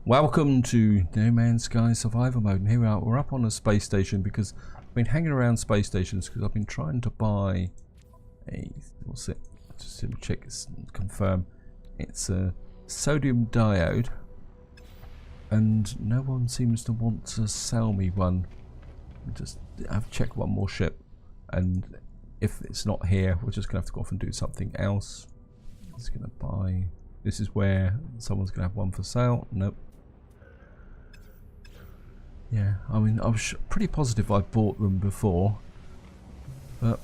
Welcome to No Man's Sky Survival Mode, and here we are. We're up on a space station because I've been hanging around space stations because I've been trying to buy a, what's it, just to check and confirm, it's a sodium diode, and no one seems to want to sell me one. Just have checked one more ship, and if it's not here, we're just gonna have to go off and do something else. I'm just gonna buy, this is where someone's gonna have one for sale. Nope. Yeah, I mean, I was pretty positive I bought them before, but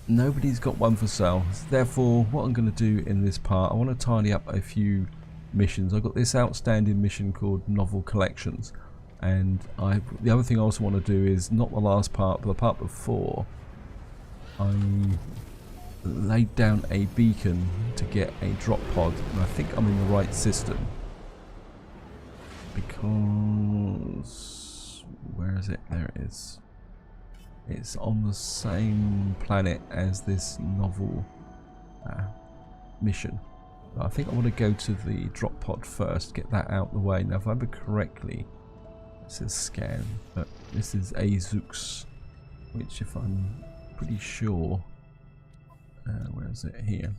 nobody's got one for sale. Therefore, what I'm going to do in this part, I want to tidy up a few missions. I've got this outstanding mission called Novel Collections, and the other thing I also want to do is, not the last part, but the part before, I laid down a beacon to get a drop pod, and I think I'm in the right system, because... where is it? There it is. It's on the same planet as this novel mission. But I think I want to go to the drop pod first, get that out of the way. Now, if I remember correctly, it says scan, but this is Azux, which, if I'm pretty sure, where is it? Here.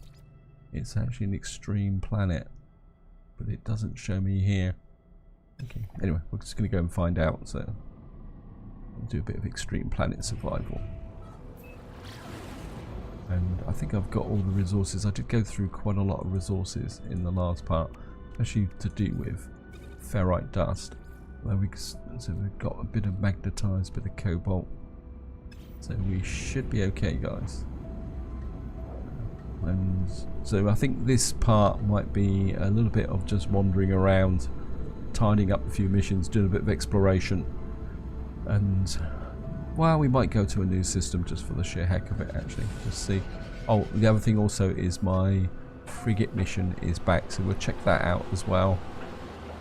It's actually an extreme planet, but it doesn't show me here. Okay, anyway, we're just going to go and find out, so we'll do a bit of extreme planet survival. And I think I've got all the resources. I did go through quite a lot of resources in the last part, especially to do with ferrite dust. So we've got a bit of magnetized, bit of cobalt, so we should be okay, guys. And so I think this part might be a little bit of just wandering around, tidying up a few missions, doing a bit of exploration, and well, we might go to a new system just for the sheer heck of it, actually, just see. Oh, the other thing also is my frigate mission is back, so we'll check that out as well,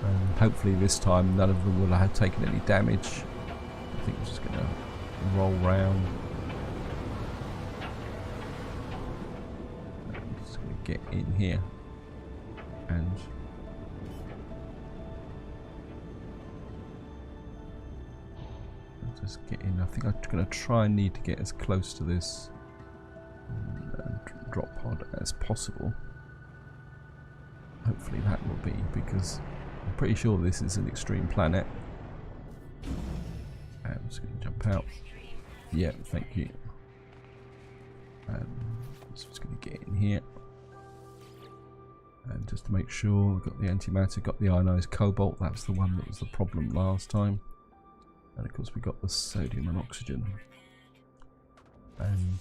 and hopefully this time none of them will have taken any damage. I think we're just going to roll round. I'm just going to get in here and just get in. I think I'm going to try and need to get as close to this drop pod as possible. Hopefully that will be, because I'm pretty sure this is an extreme planet. I'm just going to jump out. Yeah, thank you. Just going to get in here. And just to make sure, we've got the antimatter, got the ionized cobalt. That's the one that was the problem last time. And of course we got the sodium and oxygen. And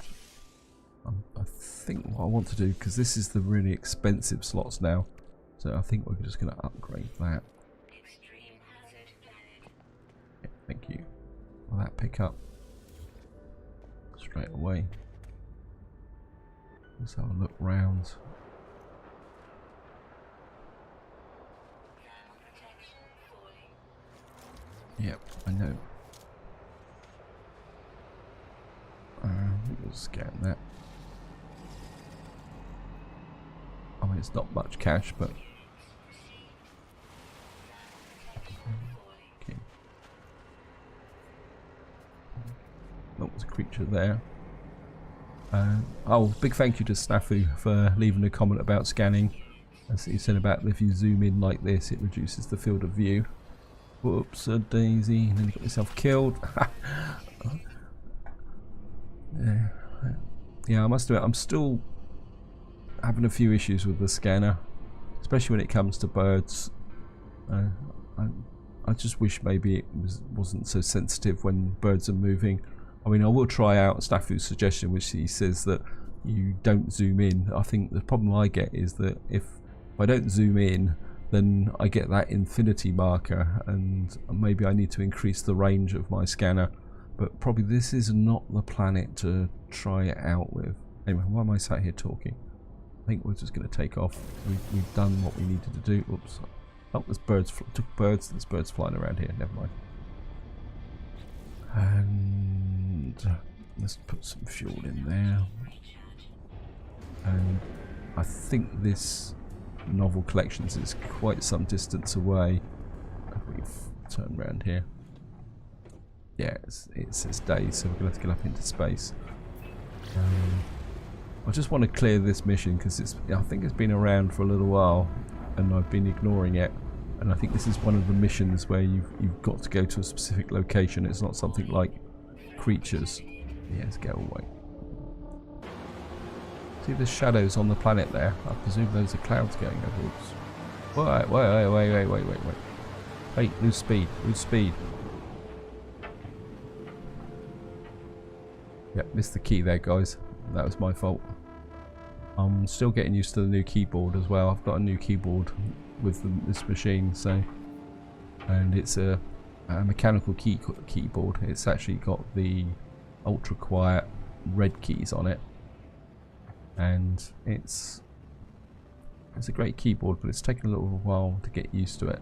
I think what I want to do, because this is the really expensive slots now, so I think we're just going to upgrade that. Yeah, thank you. Will that pick up straight away? Let's have a look round. Yep, I know. We'll scan that. I mean, it's not much cash, but okay. Oh, there's a creature there. Oh, big thank you to Snafu for leaving a comment about scanning. As he said about if you zoom in like this, it reduces the field of view. Whoops, a daisy, and then you got yourself killed. Yeah, I must admit, I'm still having a few issues with the scanner, especially when it comes to birds. I just wish maybe it wasn't so sensitive when birds are moving. I mean, I will try out Snafu's suggestion, which he says that you don't zoom in. I think the problem I get is that if I don't zoom in, then I get that infinity marker, and maybe I need to increase the range of my scanner, but probably this is not the planet to try it out with. Anyway, why am I sat here talking? I think we're just going to take off. We've done what we needed to do. Oops. Oh, there's birds. There's birds flying around here. Never mind. And let's put some fuel in there. And I think this Novel Collections is quite some distance away. we've turned around here. Yeah, it says day, so we're going to have to get up into space. I just want to clear this mission because I think it's been around for a little while and I've been ignoring it. And I think this is one of the missions where you've got to go to a specific location. It's not something like creatures. Yes, go away. See the shadows on the planet there? I presume those are clouds going overwards. Wait. Hey, lose speed. Yep, missed the key there, guys. That was my fault. I'm still getting used to the new keyboard as well. I've got a new keyboard with this machine, so, and it's a mechanical keyboard. It's actually got the ultra quiet red keys on it, and it's a great keyboard, but it's taken a little while to get used to it.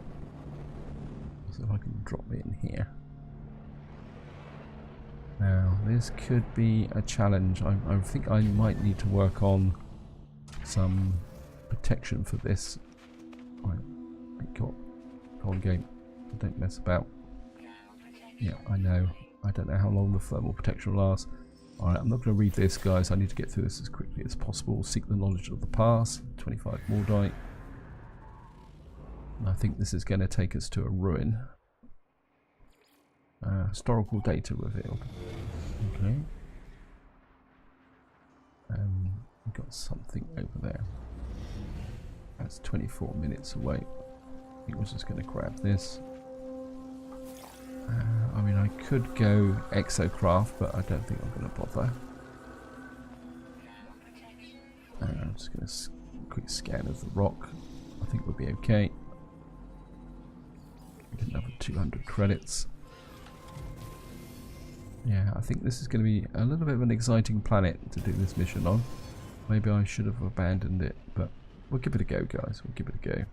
So if I can drop it in here. Now this could be a challenge. I think I might need to work on some protection for this. Right, go on game, don't mess about. Yeah, I know. I don't know how long the thermal protection will last. Alright, I'm not going to read this, guys. I need to get through this as quickly as possible. Seek the knowledge of the past. 25 Mordite. I think this is going to take us to a ruin. Historical data revealed. Okay. We've got something over there. That's 24 minutes away. I think we're just going to grab this. I mean, I could go exocraft, but I don't think I'm going to bother. I'm just going to quick scan of the rock. I think we'll be okay. Get another 200 credits. Yeah, I think this is going to be a little bit of an exciting planet to do this mission on. Maybe I should have abandoned it, but we'll give it a go, guys. We'll give it a go.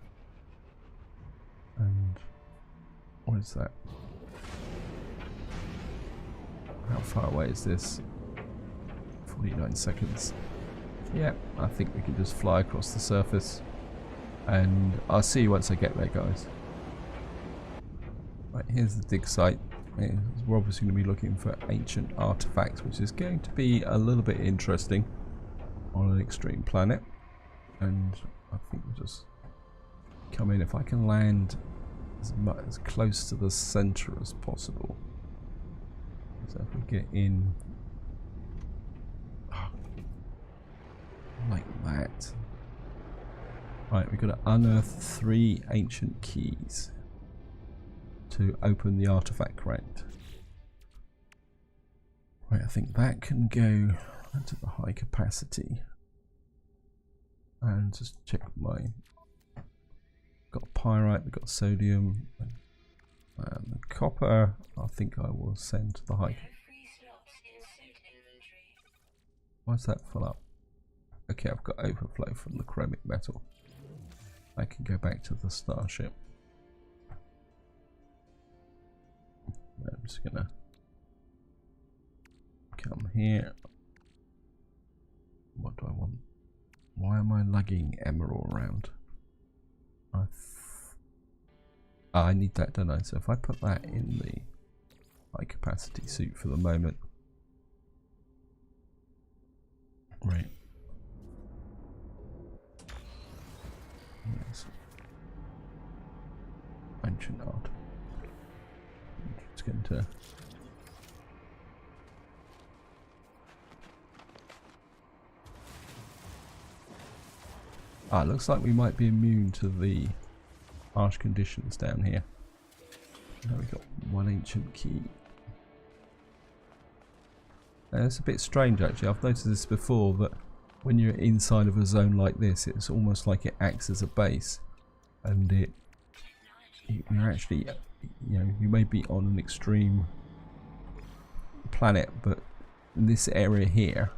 And what is that? How far away is this? 49 seconds. Yeah, I think we can just fly across the surface. And I'll see you once I get there, guys. Right, here's the dig site. We're obviously going to be looking for ancient artifacts, which is going to be a little bit interesting on an extreme planet. And I think we'll just come in. If I can land as close to the center as possible. So if we get in like that. Right, we've got to unearth 3 ancient keys to open the artifact crate. Right, I think that can go into the high capacity. And just check my... Got pyrite, we've got sodium, and the copper. I think I will send to the high. Why's that full up? Okay, I've got overflow from the chromic metal. I can go back to the starship. I'm just gonna come here. What do I want? Why am I lugging emerald around? I need that, don't I? So if I put that in the high capacity suit for the moment. Right. Yes. Ancient art. It's going to... Ah, it looks like we might be immune to the harsh conditions down here. Now we've got 1 ancient key. It's a bit strange actually. I've noticed this before, that when you're inside of a zone like this, it's almost like it acts as a base, and you're actually, you know, you may be on an extreme planet, but in this area here,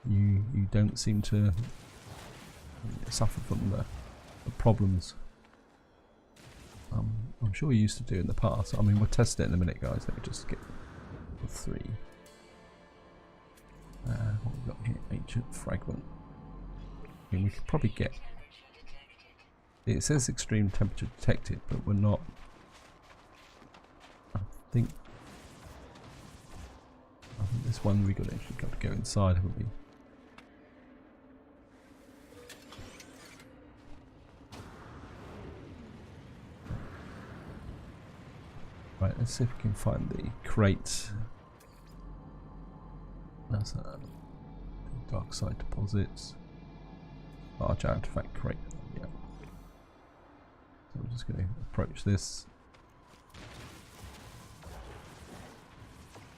you don't seem to suffer from the problems I'm sure you used to do in the past. I mean, we'll test it in a minute, guys. Let me just get the 3. What we've got here, ancient fragment. I mean, we could probably get. It says extreme temperature detected, but we're not think this one we got actually got to go inside, haven't we? Right, let's see if we can find the crate. That's a dark side deposits. Large artifact crate. Yeah. So we're just going to approach this.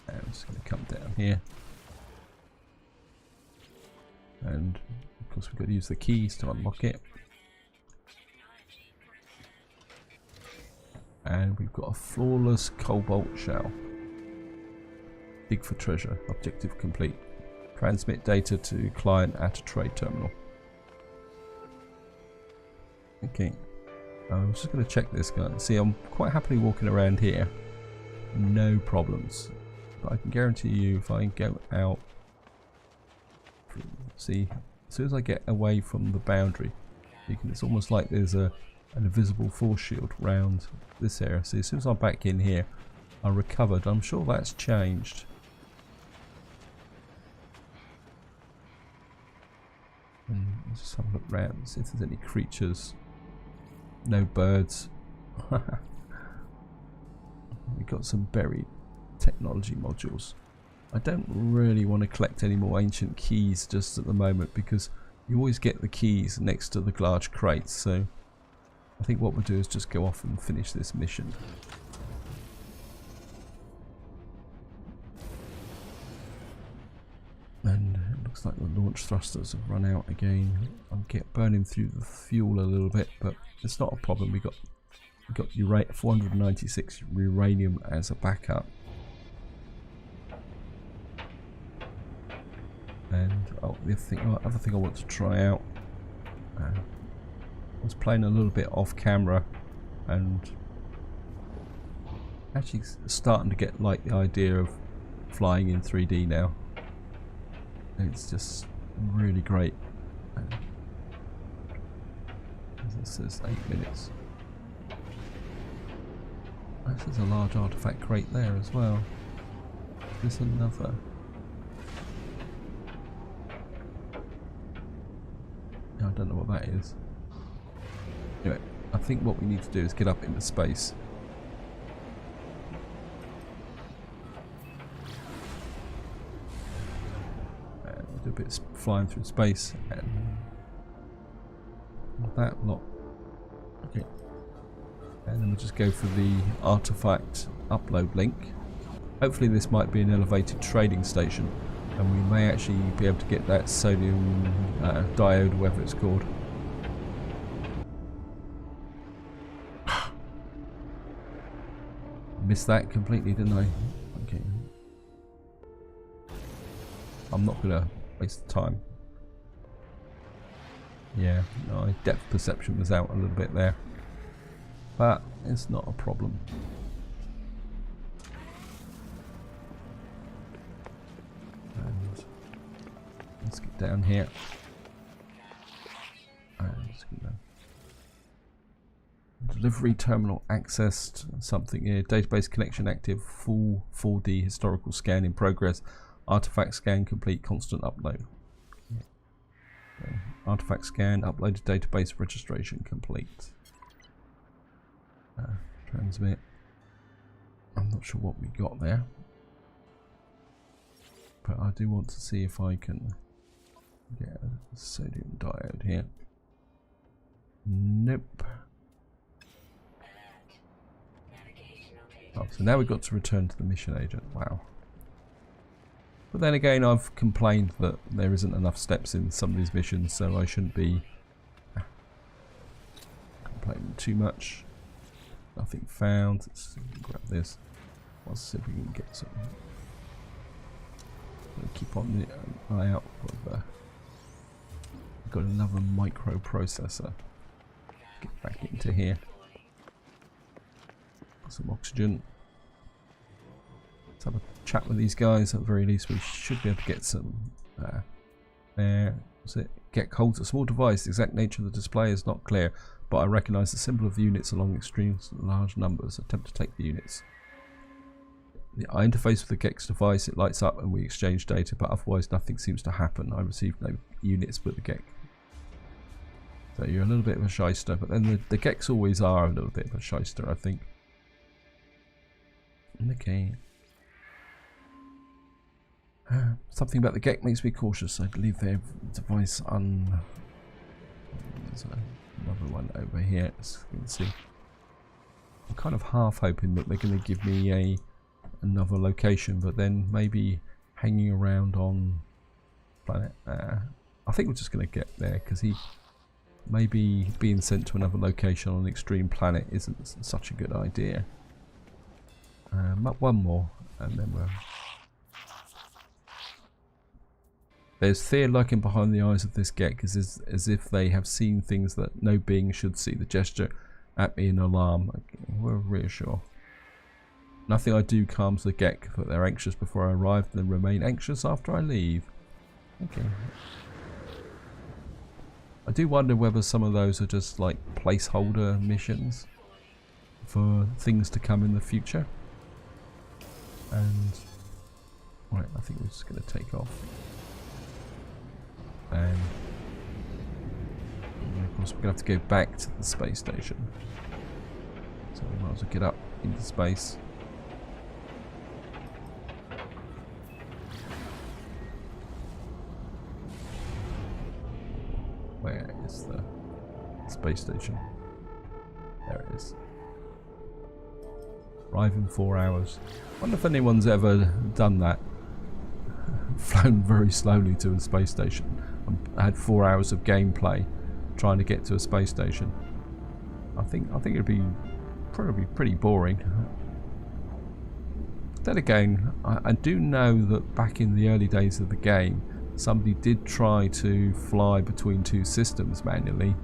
And I'm just going to come down here. And of course we've got to use the keys to unlock it. And we've got a flawless cobalt shell. Dig for treasure. Objective complete. Transmit data to client at a trade terminal. Okay. I'm just going to check this guy. See, I'm quite happily walking around here. No problems. But I can guarantee you if I go out... See, as soon as I get away from the boundary, you can, it's almost like there's an invisible force shield round this area. See, as soon as I'm back in here, I recovered. I'm sure that's changed. And let's just have a look around, see if there's any creatures. No birds. We've got some buried technology modules. I don't really want to collect any more ancient keys just at the moment because you always get the keys next to the large crates, so I think what we'll do is just go off and finish this mission. And it looks like the launch thrusters have run out again. I'm burning through the fuel a little bit, but it's not a problem. We got 496 uranium as a backup. And the other thing I want to try out. I was playing a little bit off camera, and actually starting to get like the idea of flying in 3D now. It's just really great. As it says, 8 minutes. This is a large artifact crate there as well. There's another. I don't know what that is. Anyway, I think what we need to do is get up into space. And we'll do a bit of flying through space and that lot. Okay. And then we'll just go for the artifact upload link. Hopefully this might be an elevated trading station, and we may actually be able to get that sodium diode, whatever it's called. Missed that completely, didn't I? Okay. I'm not gonna waste time. Yeah, no, depth perception was out a little bit there, but it's not a problem. And let's get down here. And just gonna delivery terminal accessed. Something here. Database connection active. Full 4D historical scan in progress. Artifact scan complete. Constant upload. Okay. Artifact scan. Uploaded database registration complete. Transmit. I'm not sure what we got there, but I do want to see if I can get a sodium diode here. Nope. Oh, so now we've got to return to the mission agent. Wow. But then again, I've complained that there isn't enough steps in some of these missions, so I shouldn't be complaining too much. Nothing found. Let's grab this. Let's see if we can get some. Keep on the eye out for got another microprocessor. Get back into here. Some oxygen. Let's have a chat with these guys. At the very least, we should be able to get some. There. What's it? Get cold. A small device. The exact nature of the display is not clear, but I recognise the symbol of the units along extreme large numbers. Attempt to take the units. I interface with the Gex device, it lights up and we exchange data, but otherwise nothing seems to happen. I receive no units with the Gex. So you're a little bit of a shyster, but then the Gex always are a little bit of a shyster, I think. Okay. Something about the Gex makes me cautious. I'd leave their device un... There's another one over here, as you can see. I'm kind of half hoping that they're going to give me another location, but then maybe hanging around on planet. I think we're just going to get there, because maybe being sent to another location on an extreme planet isn't such a good idea. One more, and then we're... There's fear lurking behind the eyes of this Gex, as if they have seen things that no being should see. The gesture at me in alarm. We'll reassure. Nothing I do calms the Gex, but they're anxious before I arrive and then remain anxious after I leave. Okay. I do wonder whether some of those are just like placeholder missions for things to come in the future. And right, I think we're just going to take off. And of course we're going to have to go back to the space station. So we might as well get up into space. Where is the space station? There it is. Arrive in 4 hours. I wonder if anyone's ever done that. Flown very slowly to a space station. I had 4 hours of gameplay trying to get to a space station. I think it'd be probably pretty boring. Then again, I do know that back in the early days of the game, somebody did try to fly between two systems manually.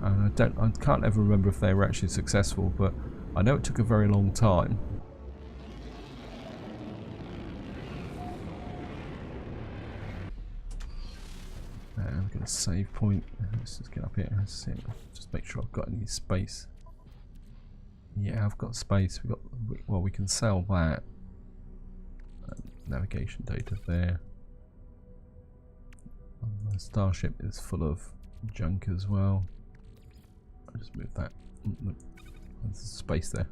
And I can't ever remember if they were actually successful, but I know it took a very long time. I've got a save point. Let's just get up here. Let's see. Just make sure I've got any space. Yeah, I've got space. Well, we can sell that. Navigation data there. The starship is full of junk as well. I'll just move that. There's space there.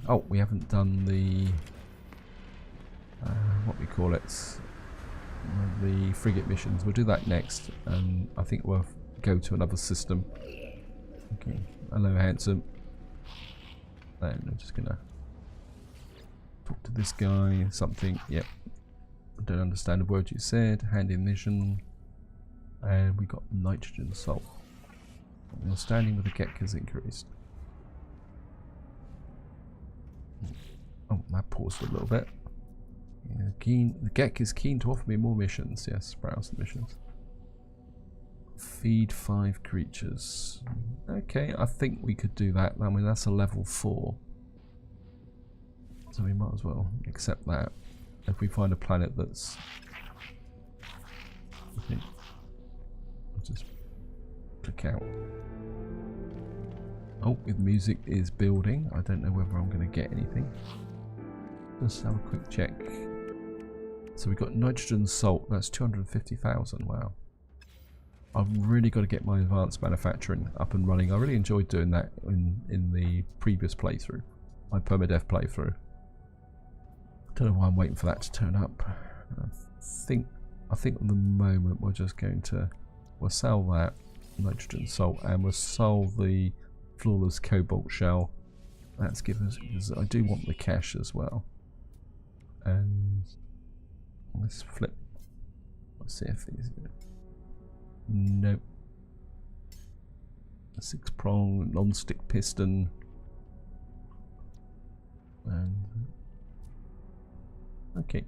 Oh, we haven't done the what we call it, the frigate missions. We'll do that next, and I think we'll go to another system. Okay, hello handsome. And I'm just gonna talk to this guy. Something. Yep. I don't understand a word you said. Hand in mission, and we got nitrogen salt. Your standing with the Gex has increased. Oh, that paused a little bit. Yeah, the Gex is keen to offer me more missions. Yes, browse the missions. Feed 5 creatures. Okay, I think we could do that. I mean, that's a level 4. So we might as well accept that. If we find a planet that's... Okay. I'll just click out. Oh, with music is building. I don't know whether I'm going to get anything. Let's have a quick check. So we've got nitrogen salt. That's 250,000. Wow. I've really got to get my advanced manufacturing up and running. I really enjoyed doing that in the previous playthrough. My permadeath playthrough. Don't know why I'm waiting for that to turn up. I think at the moment we're just going to... We'll sell that nitrogen salt, and we'll sell the flawless cobalt shell. That's given us, because I do want the cash as well. And let's flip. Let's see if these. Nope. A 6-prong non-stick piston. And okay.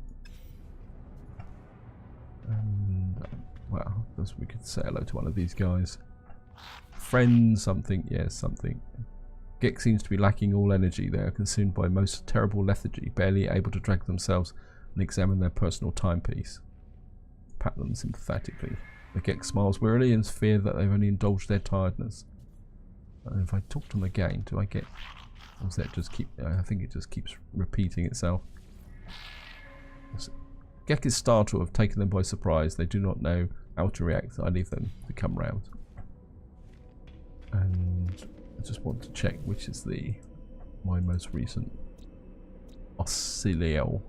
And well, we could say hello to one of these guys. Friend something, yes, something. Gex seems to be lacking all energy. They are consumed by most terrible lethargy, barely able to drag themselves and examine their personal timepiece. Pat them sympathetically. The Gex smiles wearily in fear that they've only indulged their tiredness. And if I talk to them again, do I get... Or does that just keep... I think it just keeps repeating itself. Geckos startle have taken them by surprise. They do not know how to react. I leave them to come round. And I just want to check which is my most recent Oscillio.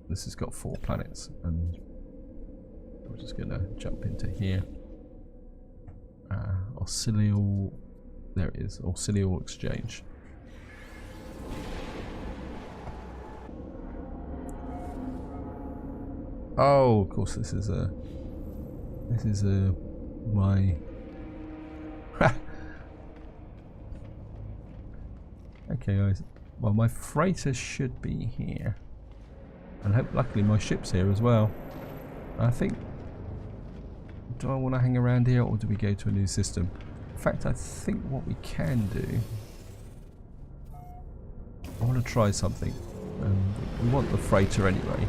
This has got 4 planets, and we're just going to jump into here. Oscillio, there it is, Oscillio Exchange. Oh, of course, this is my okay, guys. Well, my freighter should be here, and luckily my ship's here as well. I think. Do I want to hang around here, or do we go to a new system? In fact, I think what we can do. I want to try something, and we want the freighter anyway.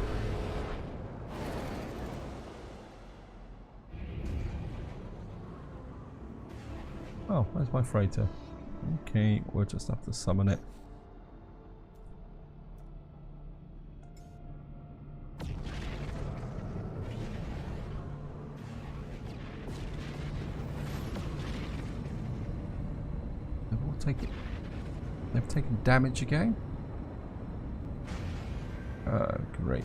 Oh, where's my freighter? Okay, we'll just have to summon it. They've taken damage again? Great.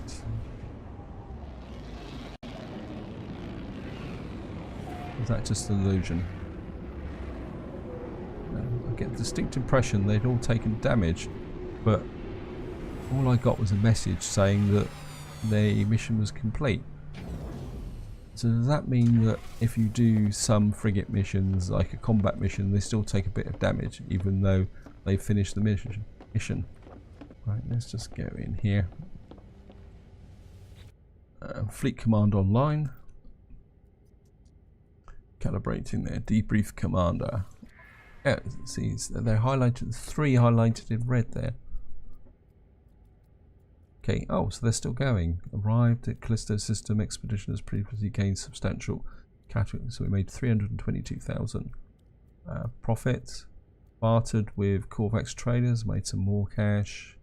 Was that just an illusion? I get the distinct impression they'd all taken damage, but all I got was a message saying that the mission was complete. So does that mean that if you do some frigate missions, like a combat mission, they still take a bit of damage, even though they've finished the mission? Right, let's just go in here. Fleet Command Online. Calibrating their debrief commander. Yeah, see, they're highlighted, 3 highlighted in red there. Okay, oh, so they're still going. Arrived at Callisto System. Expedition has previously gained substantial category. So we made 322,000 profit. Bartered with Corvax traders, made some more cash.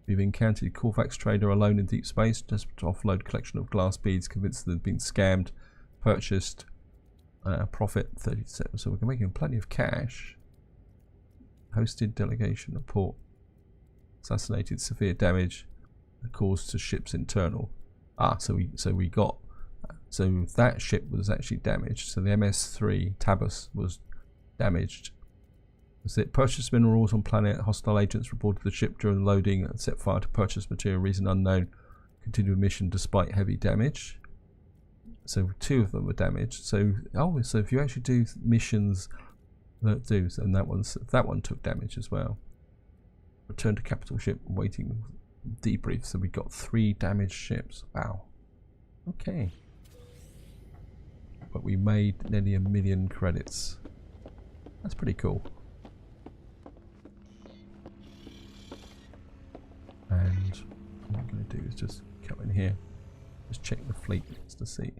We've encountered Corvax trader alone in deep space, just to offload collection of glass beads, convinced they've been scammed. Purchased. Profit 37. So we're making plenty of cash. Hosted delegation report. Assassinated, severe damage caused to ship's internal. So that ship was actually damaged. So the MS3 Tabus was damaged. That's it. Purchased minerals on planet. Hostile agents reported the ship during loading and set fire to purchase material. Reason unknown. Continued mission despite heavy damage. So 2 of them were damaged. So if you actually do missions that do, and that one took damage as well. Return to capital ship, waiting debrief. So we got 3 damaged ships. Wow. Okay. But we made nearly 1 million credits. That's pretty cool. And what I'm going to do is just come in here, just check the fleet just to see.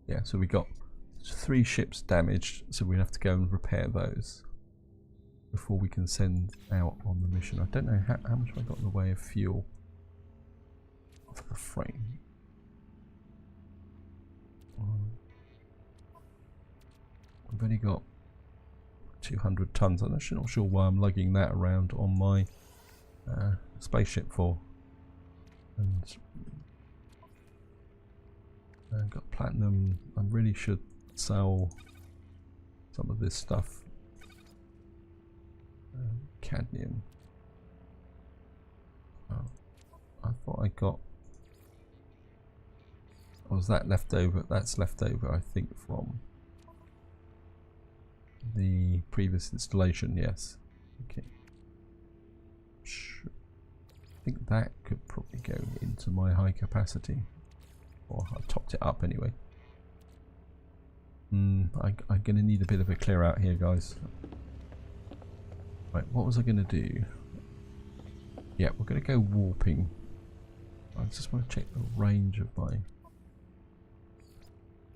Yeah, so we got 3 ships damaged, so we have to go and repair those before we can send out on the mission. I don't know how much I got in the way of fuel for the frame. I've only got 200 tons. I'm actually not sure why I'm lugging that around on my spaceship for. And I've got platinum. I really should sell some of this stuff. Cadmium. Oh, I thought I got. Was that left over? That's left over, I think, from the previous installation. Yes. Okay. I think that could probably go into my high capacity. Or I topped it up anyway. I'm going to need a bit of a clear out here, guys. Right, what was I going to do? Yeah, we're going to go warping. I just want to check the range of my...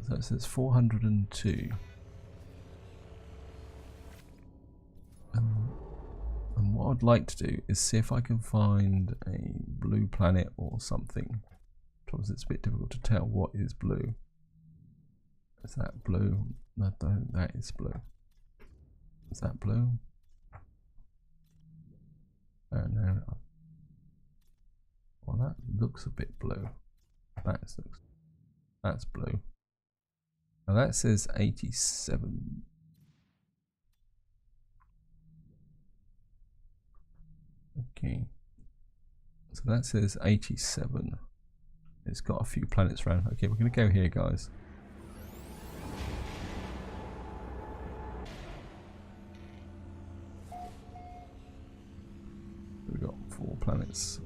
So it says 402. what I'd like to do is see if I can find a blue planet or something. Because it's a bit difficult to tell what is blue. Is that blue? No, that is blue. Is that blue? No. Well, that looks a bit blue. That's blue. Now that says 87. Okay. So that says 87. It's got a few planets around. Okay, we're going to go here, guys. We've got 4 planets.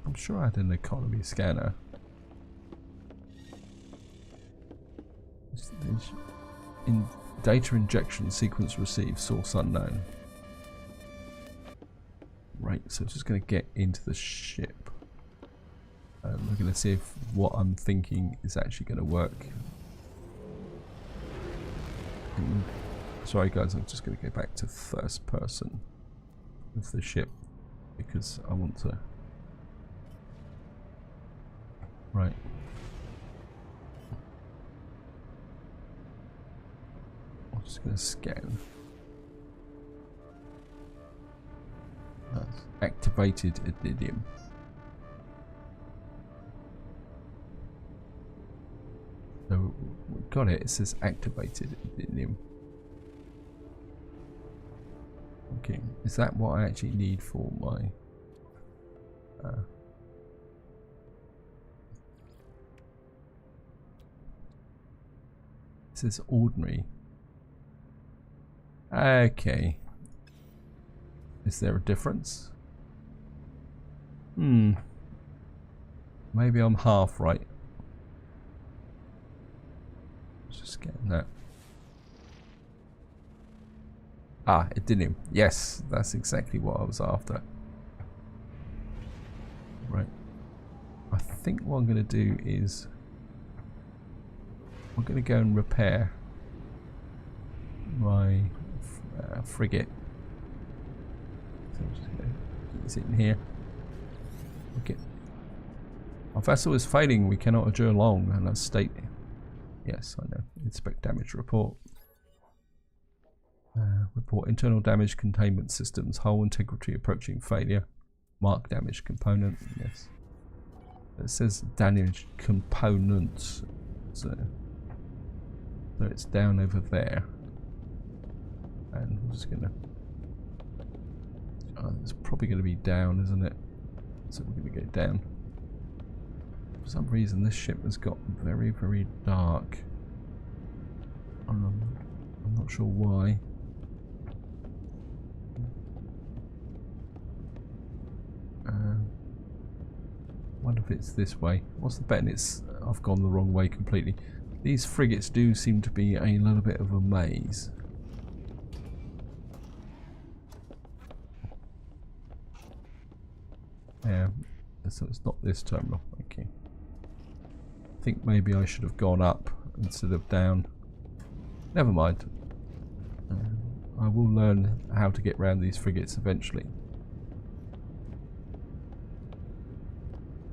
I'm sure I had an economy scanner. In data injection sequence received, source unknown. Right, so just going to get into the ship. We're going to see if what I'm thinking is actually going to work. Sorry guys, I'm just going to go back to first person with the ship because I want to. Right. I'm just going to scan. That's activated Indium. So we got it. It says activated Indium. Okay, is that what I actually need for my? It says ordinary. Okay. Is there a difference? Maybe I'm half right. Just getting that. Ah, Indium. Yes, that's exactly what I was after. Right. I think what I'm going to do is I'm going to go and repair my frigate. So I'm just going to use it in here. Okay. Our vessel is failing. We cannot adjourn long. And that's state. Yes, I know. Inspect damage report. Report internal damage containment systems. Hull integrity approaching failure. Mark damage component. Yes. It says damage components. So it's down over there. And I'm just gonna. It's probably going to be down, isn't it? So we're going to go down. For some reason, this ship has got very, very dark. I'm not sure why. Wonder if it's this way. What's the betting? I've gone the wrong way completely. These frigates do seem to be a little bit of a maze. Yeah, so it's not this terminal. Okay. I think maybe I should have gone up instead of down. Never mind. I will learn how to get around these frigates eventually.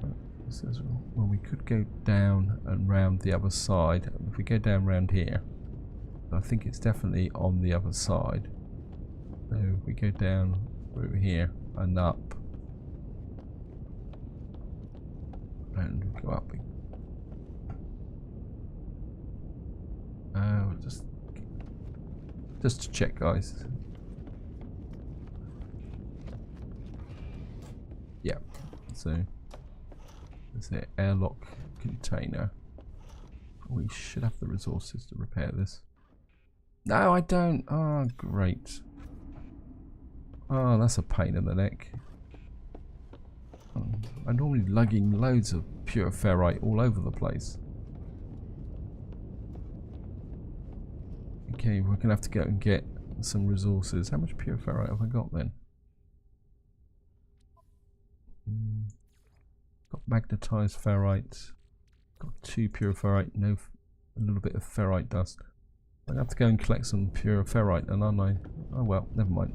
It says, well, we could go down and round the other side. If we go down round here, I think it's definitely on the other side. So if we go down through here and up. And go up. Just to check, guys. Yeah. So there's the airlock container. We should have the resources to repair this. No, I don't. Oh, great. Oh, that's a pain in the neck. I'm normally lugging loads of pure ferrite all over the place. Okay, we're gonna have to go and get some resources. How much pure ferrite have I got then? Got magnetized ferrite. Got 2 pure ferrite. No, a little bit of ferrite dust. I'm gonna have to go and collect some pure ferrite, and aren't I? Oh well, never mind.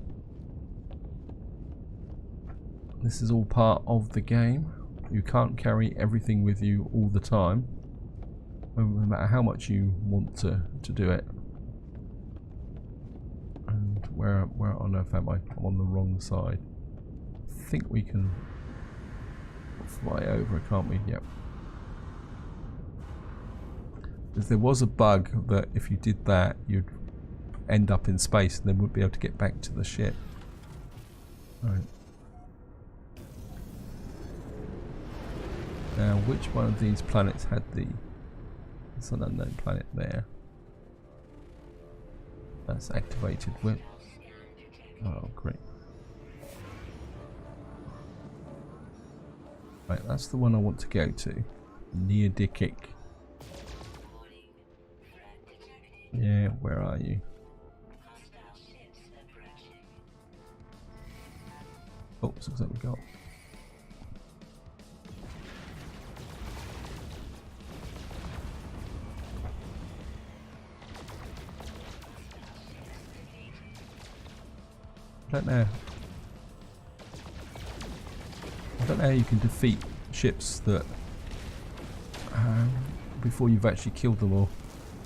This is all part of the game. You can't carry everything with you all the time, no matter how much you want to do it. And where on earth am I? I'm on the wrong side. I think we can fly over, can't we? Yep. Because there was a bug that if you did that, you'd end up in space and then wouldn't be able to get back to the ship. Right. Now, which one of these planets had it's an unknown planet there. That's activated with. Oh, great. Right, that's the one I want to go to. Neodicic. Yeah, where are you? Oh, looks like we got. I don't know how you can defeat ships that before you've actually killed them all.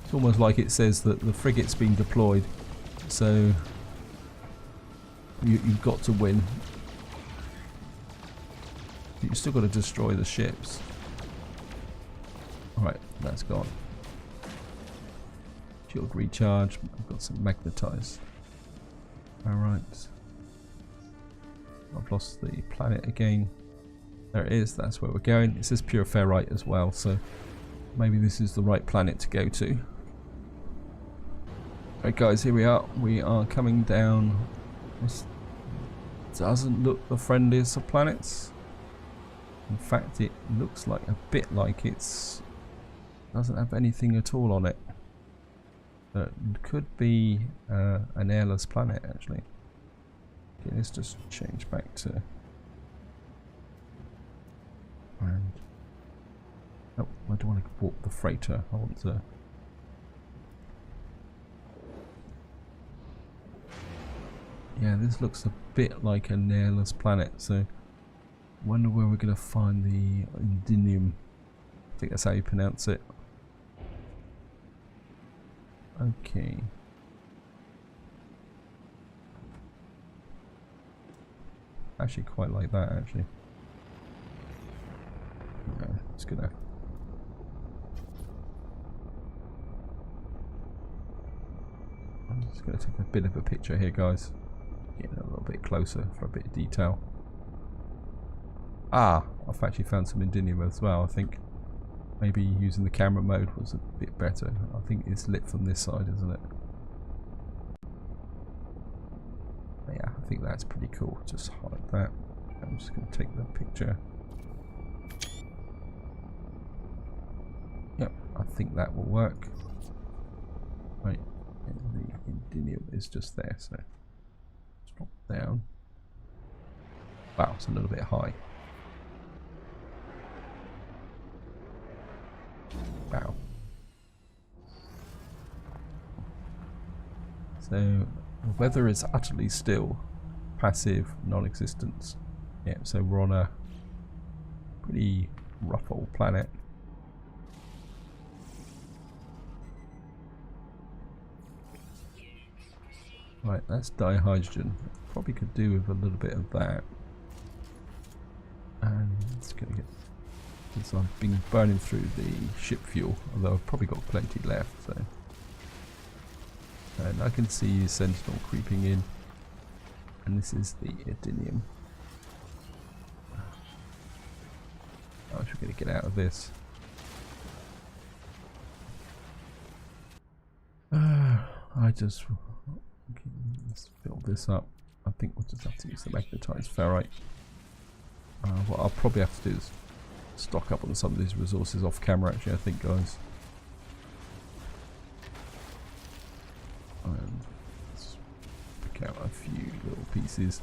It's almost like it says that the frigate's been deployed, so you've got to win. You've still got to destroy the ships. Alright, that's gone. Shield recharge. I've got some magnetized. Alright. I've lost the planet again. There it is, that's where we're going. It says pure ferrite as well, so maybe this is the right planet to go to. Alright guys, here we are. We are coming down. This doesn't look the friendliest of planets. In fact, it looks like a bit like doesn't have anything at all on it. It could be an airless planet actually. Okay, let's just change back to. And oh, I don't want to warp the freighter. I want to. Yeah, this looks a bit like an airless planet. So, wonder where we're going to find the Indium. I think that's how you pronounce it. Okay. Actually quite like that actually. Yeah, it's gonna. I'm just gonna take a bit of a picture here guys. Getting a little bit closer for a bit of detail. Ah, I've actually found some Indium as well. I think maybe using the camera mode was a bit better. I think it's lit from this side, isn't it? But yeah, I think that's pretty cool. Just hide that. I'm just going to take the picture. Yep, I think that will work. Right, and the Indium is just there, so let's drop down. Wow, it's a little bit high. Wow. So the weather is utterly still, passive, non-existent. Yeah, so we're on a pretty rough old planet. Right, that's dihydrogen. Probably could do with a little bit of that. And it's gonna get. So I've been burning through the ship fuel, although I've probably got plenty left. So, and I can see Sentinel creeping in, and this is the Indium. Oh, we're going to get out of this. Let's fill this up. I think we'll just have to use the magnetized ferrite. What I'll probably have to do is stock up on some of these resources off camera actually, I think guys. And let's pick out a few little pieces.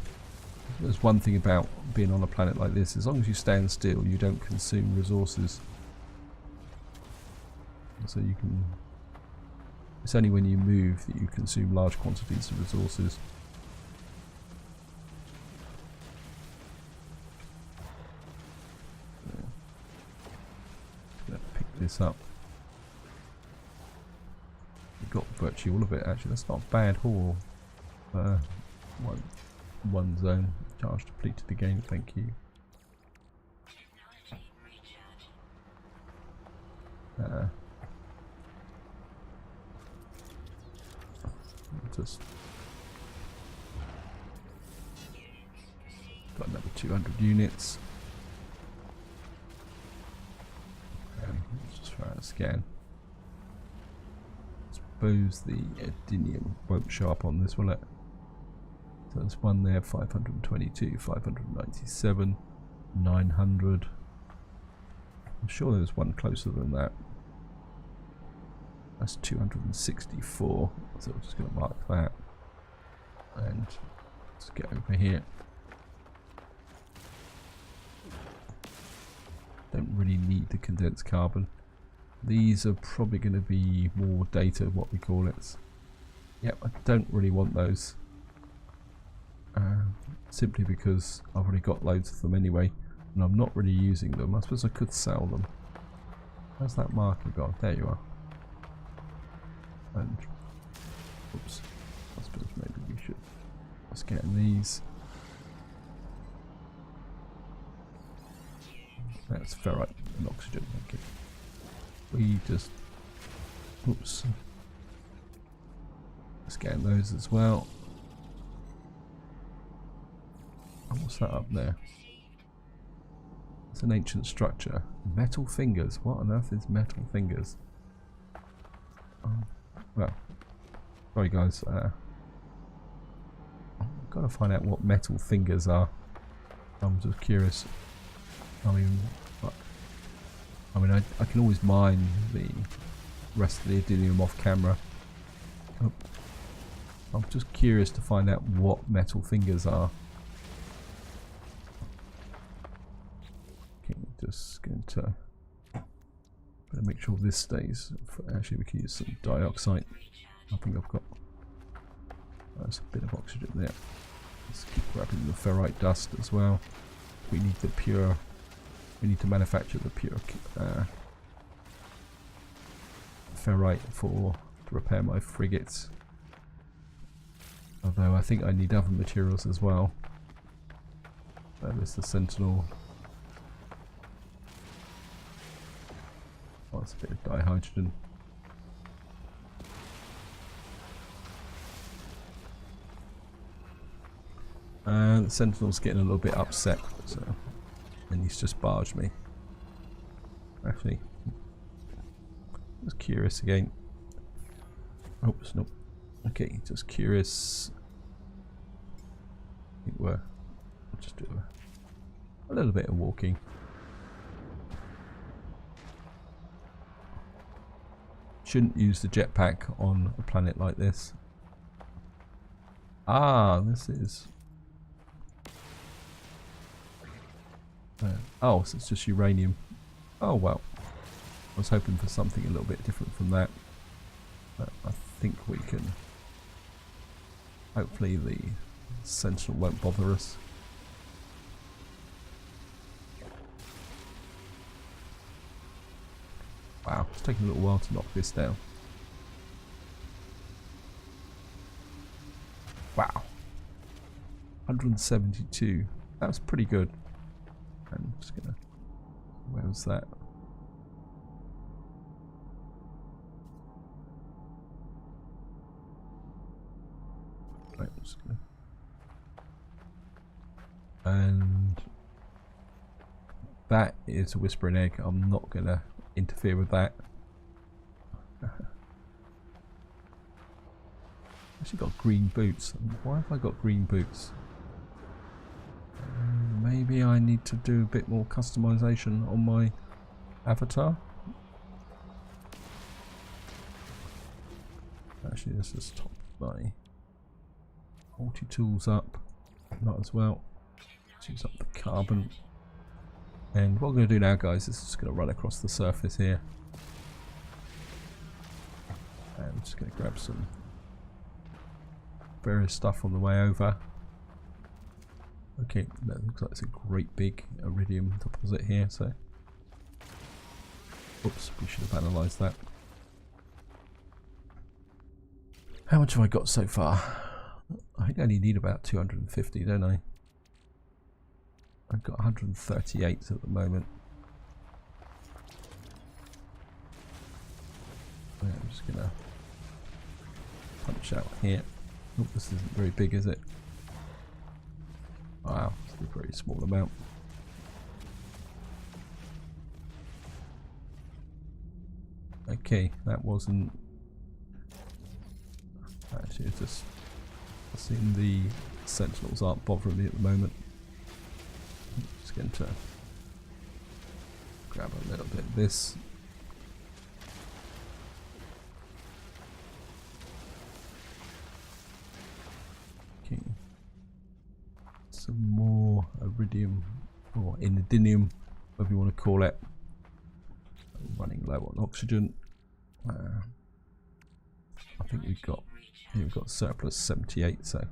There's one thing about being on a planet like this, as long as you stand still you don't consume resources. So you can, it's only when you move that you consume large quantities of resources. this up. We've got virtually all of it actually. That's not a bad haul. One zone. Charge depleted again, thank you. Just got another 200 units. Let's just try and scan. Suppose the Indium won't show up on this, will it? So there's one there, 522, 597, 900. I'm sure there's one closer than that. That's 264. So we're just going to mark that. And let's get over here. Don't really need the condensed carbon. These are probably going to be more data, what we call it. Yep, I don't really want those. Simply because I've already got loads of them anyway, and I'm not really using them. I suppose I could sell them. Where's that marker gone? There you are. And oops, I suppose maybe we should let's get these. That's ferrite and oxygen. Okay, we just oops. Scan those as well. And what's that up there? It's an ancient structure. Metal fingers. What on earth is metal fingers? Well, sorry guys. I've got to find out what metal fingers are. I'm just curious. I mean, I can always mine the rest of the Indium off camera. Oh, I'm just curious to find out what metal fingers are. Okay, just going to make sure this stays. Actually, we can use some dioxide. I think I've got there's a bit of oxygen there. Let's keep grabbing the ferrite dust as well. We need the pure. We need to manufacture the pure ferrite to repair my frigates. Although I think I need other materials as well. There's the Sentinel. Oh, that's a bit of dihydrogen. And the Sentinel's getting a little bit upset, so and he's just barged me. Actually, just curious again. Oops, nope. Okay, just curious. I think we'll just do a little bit of walking. Shouldn't use the jetpack on a planet like this. Ah, this is. Oh, so it's just uranium. Oh well. I was hoping for something a little bit different from that. But I think we can. Hopefully the Sentinel won't bother us. Wow, it's taking a little while to knock this down. Wow. 172. That was pretty good. I'm just gonna. Where was that? Right, I'm just gonna. And that is a whispering egg. I'm not gonna interfere with that. Actually got green boots. Why have I got green boots? Maybe I need to do a bit more customization on my avatar. Actually, this is top my multi-tools up. Not as well. Let's use up the carbon. And what I'm going to do now, guys, is just going to run across the surface here. And I'm just going to grab some various stuff on the way over. Okay, that looks like it's a great big iridium deposit here, so Oops, we should have analysed that. How much have I got so far? I think I only need about 250, don't I? I've got 138 at the moment. Yeah, I'm just gonna punch out here. Oh, this isn't very big, is it? Wow, it's a very small amount. Okay, that wasn't actually, it's just seeing the sentinels aren't bothering me at the moment. I'm just going to grab a little bit of this. Okay, some more iridium or indium, whatever you want to call it. I'm running low on oxygen. I think we've got surplus 78, so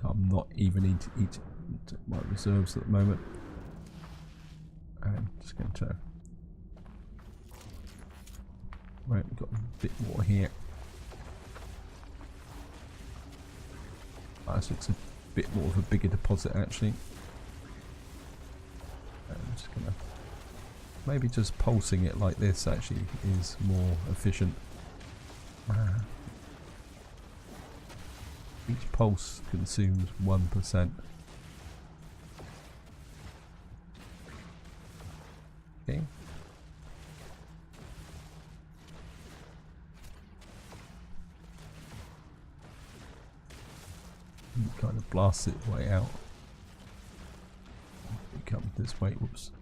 I'm not even eating my reserves at the moment. I'm just going to. Right, we've got a bit more here. So it's a bit more of a bigger deposit actually. I'm just gonna maybe just pulsing it like this actually is more efficient. Each pulse consumes 1%. Okay. It kind of blasts its way out. It comes this way. Whoops.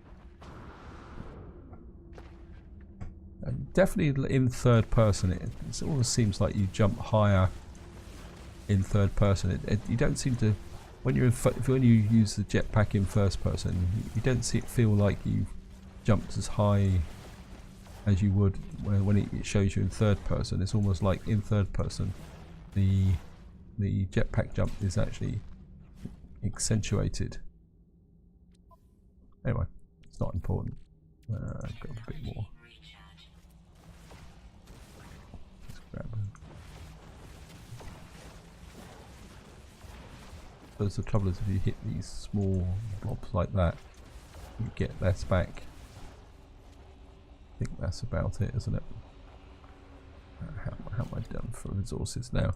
And definitely in third person, it almost seems like you jump higher in third person. You don't seem to, when you use the jetpack in first person, you don't feel like you jumped as high as you would when it shows you in third person. It's almost like in third person, the jetpack jump is actually accentuated. Anyway, it's not important. I've got a bit more. Let's grab it. Because the trouble is, if you hit these small blobs like that, you get less back. I think that's about it, isn't it? How am I done for resources now?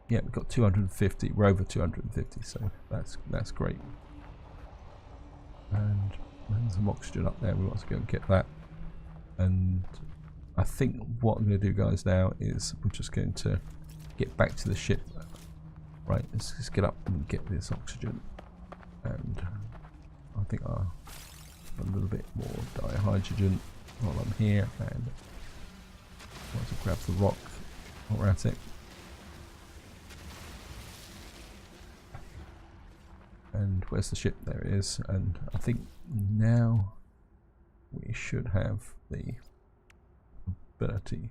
Yeah, we've got 250. We're over 250, so that's great. And there's some oxygen up there. We want to go and get that. And I think what I'm going to do, guys, now is we're just going to get back to the ship. Right, let's just get up and get this oxygen. And I think I'll a little bit more dihydrogen while I'm here, and I want to grab the rock while we're at it. And where's the ship? There it is. And I think now we should have the ability.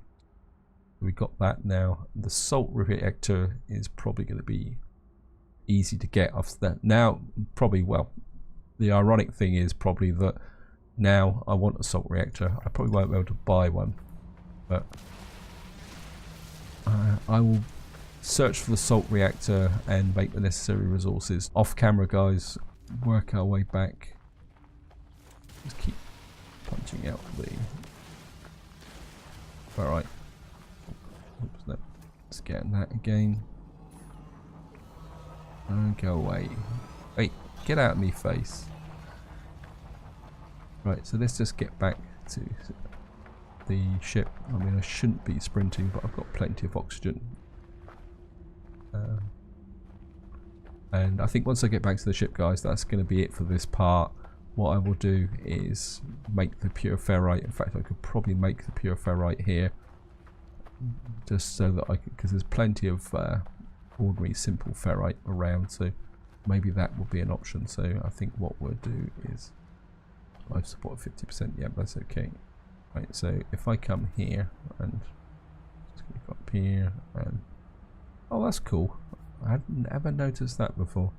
We got that now. The salt reactor is probably going to be easy to get off that. Now, probably, well, the ironic thing is probably that now I want a salt reactor. I probably won't be able to buy one, but I will search for the salt reactor and make the necessary resources. Off camera, guys, work our way back. Just keep punching out the... Alright. Oops, no. Scan that again. And go away. Wait, get out of me face. Right, so let's just get back to the ship. I mean, I shouldn't be sprinting, but I've got plenty of oxygen. And I think once I get back to the ship, guys, that's going to be it for this part. What I will do is make the pure ferrite. In fact, I could probably make the pure ferrite here, just so that I could, because there's plenty of ordinary simple ferrite around, so maybe that will be an option. So I think what we'll do is life support 50%. Yeah, that's okay. Right, so if I come here and just click up here, and oh, that's cool. I hadn't ever noticed that before.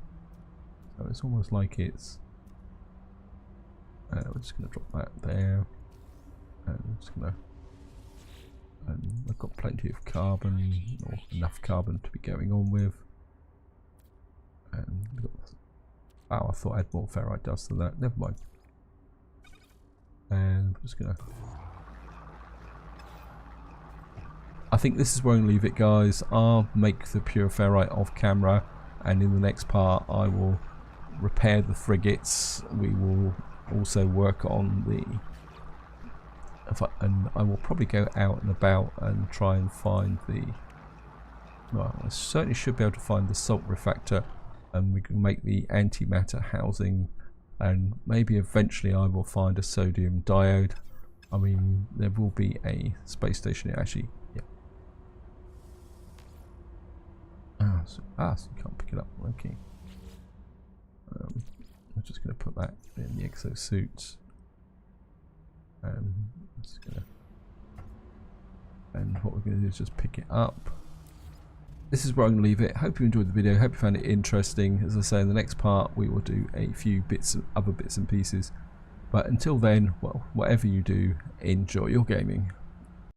So it's almost like it's We're just going to drop that there. And I'm just going to... And I've got plenty of carbon, or enough carbon to be going on with. And we've got, oh, I thought I had more ferrite dust than that. Never mind. And I'm just going to... I think this is where I'm going to leave it, guys. I'll make the pure ferrite off camera, and in the next part I will repair the frigates. We will also work on the... and I will probably go out and about and try and find the... Well, I certainly should be able to find the salt refractor, and we can make the antimatter housing, and maybe eventually I will find a sodium diode. I mean, there will be a space station here, actually. Yeah. So you can't pick it up. Okay. I'm just going to put that in the exosuits. And what we're going to do is just pick it up. This is where I'm going to leave it. Hope you enjoyed the video. Hope you found it interesting. As I say, in the next part we will do a few other bits and pieces. But until then, well, whatever you do, enjoy your gaming.